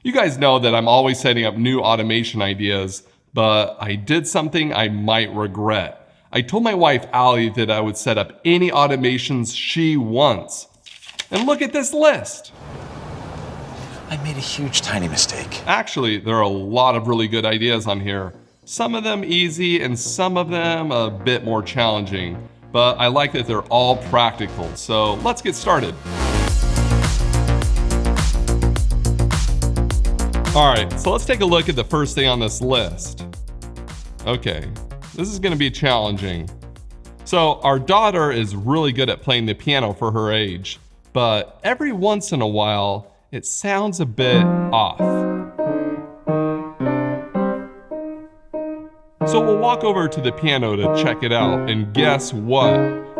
You guys know that I'm always setting up new automation ideas, but I did something I might regret. I told my wife Allie that I would set up any automations she wants. And look at this list. I made a huge tiny mistake. Actually, there are a lot of really good ideas on here. Some of them easy and some of them a bit more challenging. But I like that they're all practical, so let's get started. All right, so let's take a look at the first thing on this list. Okay, this is gonna be challenging. So our daughter is really good at playing the piano for her age, but every once in a while, it sounds a bit off. So we'll walk over to the piano to check it out, and guess what?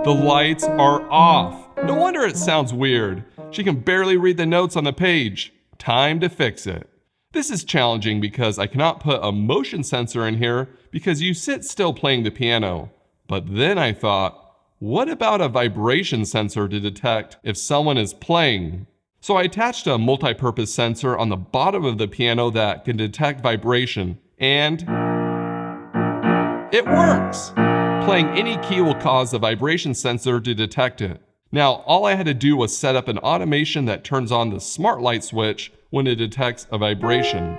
The lights are off. No wonder it sounds weird. She can barely read the notes on the page. Time to fix it. This is challenging because I cannot put a motion sensor in here because you sit still playing the piano. But then I thought, what about a vibration sensor to detect if someone is playing? So I attached a multi-purpose sensor on the bottom of the piano that can detect vibration, and it works! Playing any key will cause the vibration sensor to detect it. Now, all I had to do was set up an automation that turns on the smart light switch when it detects a vibration.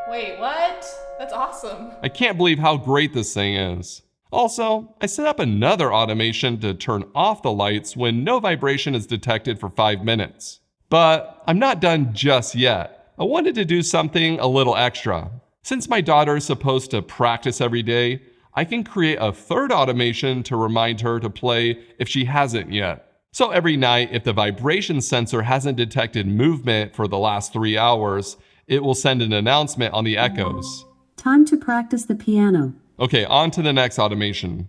Wait, what? That's awesome. I can't believe how great this thing is. Also, I set up another automation to turn off the lights when no vibration is detected for 5 minutes. But I'm not done just yet. I wanted to do something a little extra. Since my daughter is supposed to practice every day, I can create a third automation to remind her to play if she hasn't yet. So every night, if the vibration sensor hasn't detected movement for the last 3 hours, it will send an announcement on the echoes. Time to practice the piano. Okay, on to the next automation.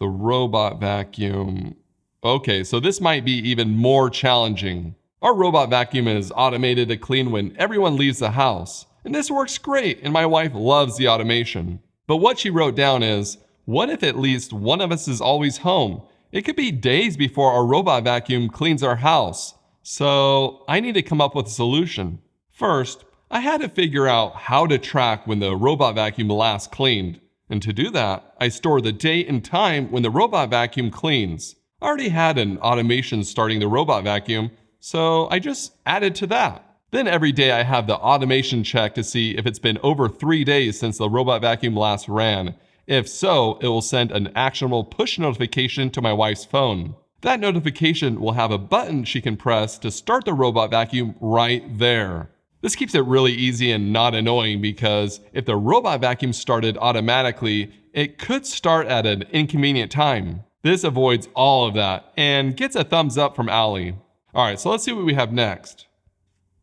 The robot vacuum. Okay, so this might be even more challenging. Our robot vacuum is automated to clean when everyone leaves the house. And this works great, and my wife loves the automation. But what she wrote down is, what if at least one of us is always home? It could be days before our robot vacuum cleans our house. So I need to come up with a solution. First, I had to figure out how to track when the robot vacuum last cleaned. And to do that, I store the date and time when the robot vacuum cleans. I already had an automation starting the robot vacuum, so I just added to that. Then every day I have the automation check to see if it's been over 3 days since the robot vacuum last ran. If so, it will send an actionable push notification to my wife's phone. That notification will have a button she can press to start the robot vacuum right there. This keeps it really easy and not annoying because if the robot vacuum started automatically, it could start at an inconvenient time. This avoids all of that and gets a thumbs up from Allie. Alright, so let's see what we have next.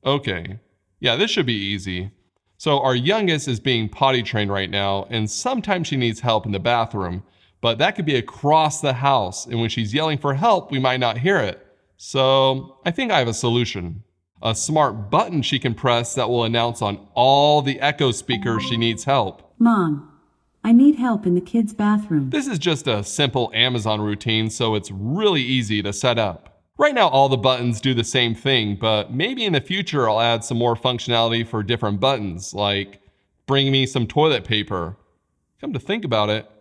Okay, yeah, this should be easy. So our youngest is being potty trained right now, and sometimes she needs help in the bathroom, but that could be across the house, and when she's yelling for help, we might not hear it. So I think I have a solution. A smart button she can press that will announce on all the Echo speakers she needs help. Mom, I need help in the kids' bathroom. This is just a simple Amazon routine, so it's really easy to set up. Right now, all the buttons do the same thing, but maybe in the future I'll add some more functionality for different buttons, like bring me some toilet paper. Come to think about it,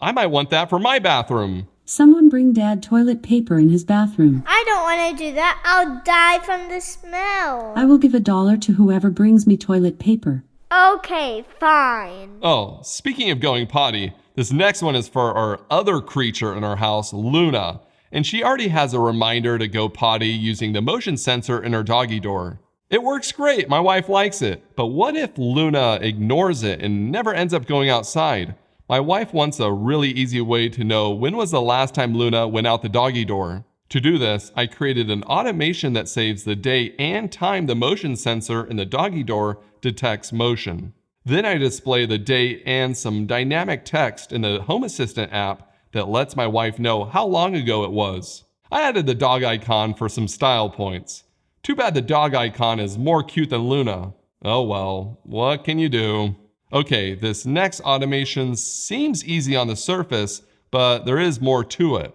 I might want that for my bathroom. Someone bring Dad toilet paper in his bathroom. I don't want to do that. I'll die from the smell. I will give $1 to whoever brings me toilet paper. Okay, fine. Oh, speaking of going potty, this next one is for our other creature in our house, Luna. And she already has a reminder to go potty using the motion sensor in her doggy door. It works great, my wife likes it. But what if Luna ignores it and never ends up going outside? My wife wants a really easy way to know when was the last time Luna went out the doggy door. To do this, I created an automation that saves the date and time the motion sensor in the doggy door detects motion. Then I display the date and some dynamic text in the Home Assistant app that lets my wife know how long ago it was. I added the dog icon for some style points. Too bad the dog icon is more cute than Luna. Oh well, what can you do? Okay, this next automation seems easy on the surface, but there is more to it.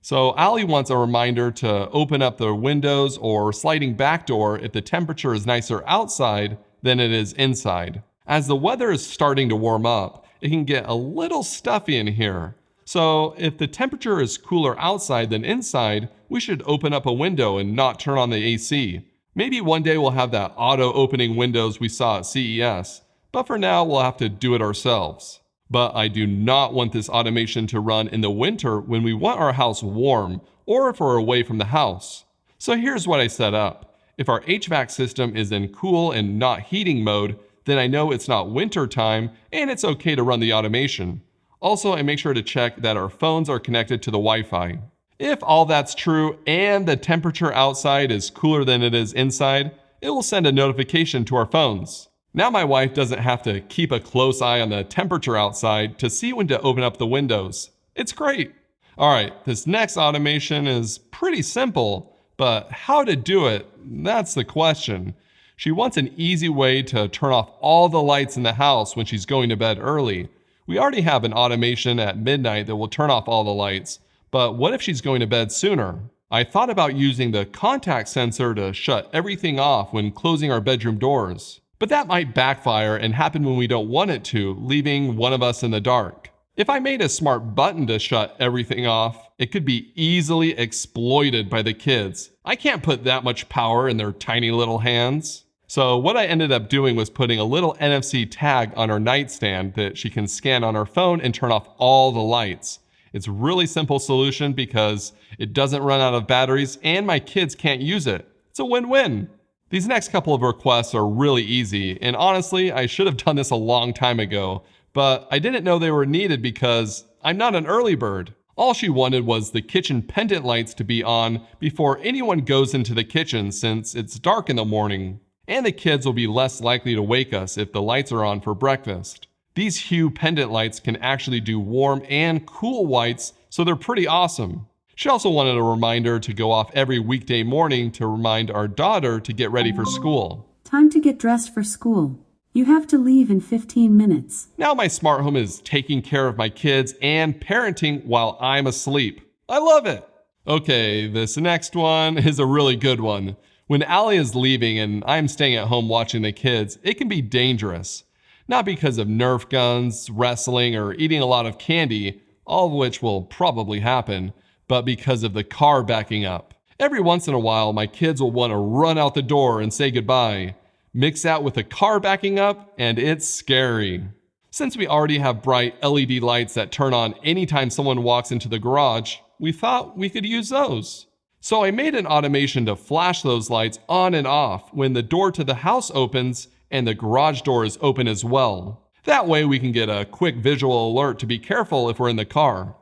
So Allie wants a reminder to open up the windows or sliding back door if the temperature is nicer outside than it is inside. As the weather is starting to warm up, it can get a little stuffy in here. So if the temperature is cooler outside than inside, we should open up a window and not turn on the AC. Maybe one day we'll have that auto opening windows we saw at CES, but for now we'll have to do it ourselves. But I do not want this automation to run in the winter when we want our house warm or if we're away from the house. So here's what I set up. If our HVAC system is in cool and not heating mode, then I know it's not winter time and it's okay to run the automation. Also, I make sure to check that our phones are connected to the Wi-Fi. If all that's true and the temperature outside is cooler than it is inside, it will send a notification to our phones. Now my wife doesn't have to keep a close eye on the temperature outside to see when to open up the windows. It's great. All right, this next automation is pretty simple, but how to do it, that's the question. She wants an easy way to turn off all the lights in the house when she's going to bed early. We already have an automation at midnight that will turn off all the lights, but what if she's going to bed sooner? I thought about using the contact sensor to shut everything off when closing our bedroom doors. But that might backfire and happen when we don't want it to, leaving one of us in the dark. If I made a smart button to shut everything off, it could be easily exploited by the kids. I can't put that much power in their tiny little hands. So what I ended up doing was putting a little NFC tag on her nightstand that she can scan on her phone and turn off all the lights. It's a really simple solution because it doesn't run out of batteries and my kids can't use it. It's a win-win. These next couple of requests are really easy, and honestly, I should have done this a long time ago, but I didn't know they were needed because I'm not an early bird. All she wanted was the kitchen pendant lights to be on before anyone goes into the kitchen since it's dark in the morning, and the kids will be less likely to wake us if the lights are on for breakfast. These Hue pendant lights can actually do warm and cool whites, so they're pretty awesome. She also wanted a reminder to go off every weekday morning to remind our daughter to get ready for school. Time to get dressed for school. You have to leave in 15 minutes. Now my smart home is taking care of my kids and parenting while I'm asleep. I love it. Okay, this next one is a really good one. When Allie is leaving and I'm staying at home watching the kids, it can be dangerous. Not because of Nerf guns, wrestling, or eating a lot of candy, all of which will probably happen, but because of the car backing up. Every once in a while, my kids will want to run out the door and say goodbye. Mix that with the car backing up, and it's scary. Since we already have bright LED lights that turn on anytime someone walks into the garage, we thought we could use those. So I made an automation to flash those lights on and off when the door to the house opens and the garage door is open as well. That way we can get a quick visual alert to be careful if we're in the car.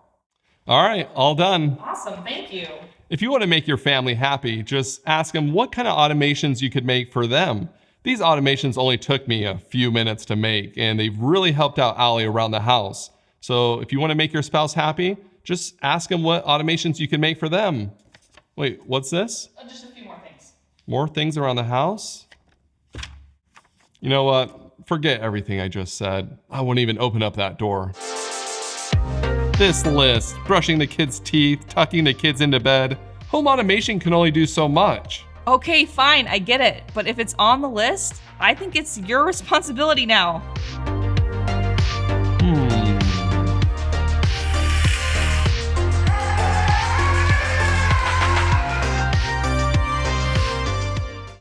All right, all done. Awesome, thank you. If you want to make your family happy, just ask them what kind of automations you could make for them. These automations only took me a few minutes to make, and they've really helped out Allie around the house. So if you want to make your spouse happy, just ask them what automations you can make for them. Wait, what's this? Just a few more things. More things around the house? You know what? Forget everything I just said. I won't even open up that door. This list, brushing the kids' teeth, tucking the kids into bed, home automation can only do so much. Okay, fine, I get it. But if it's on the list, I think it's your responsibility now.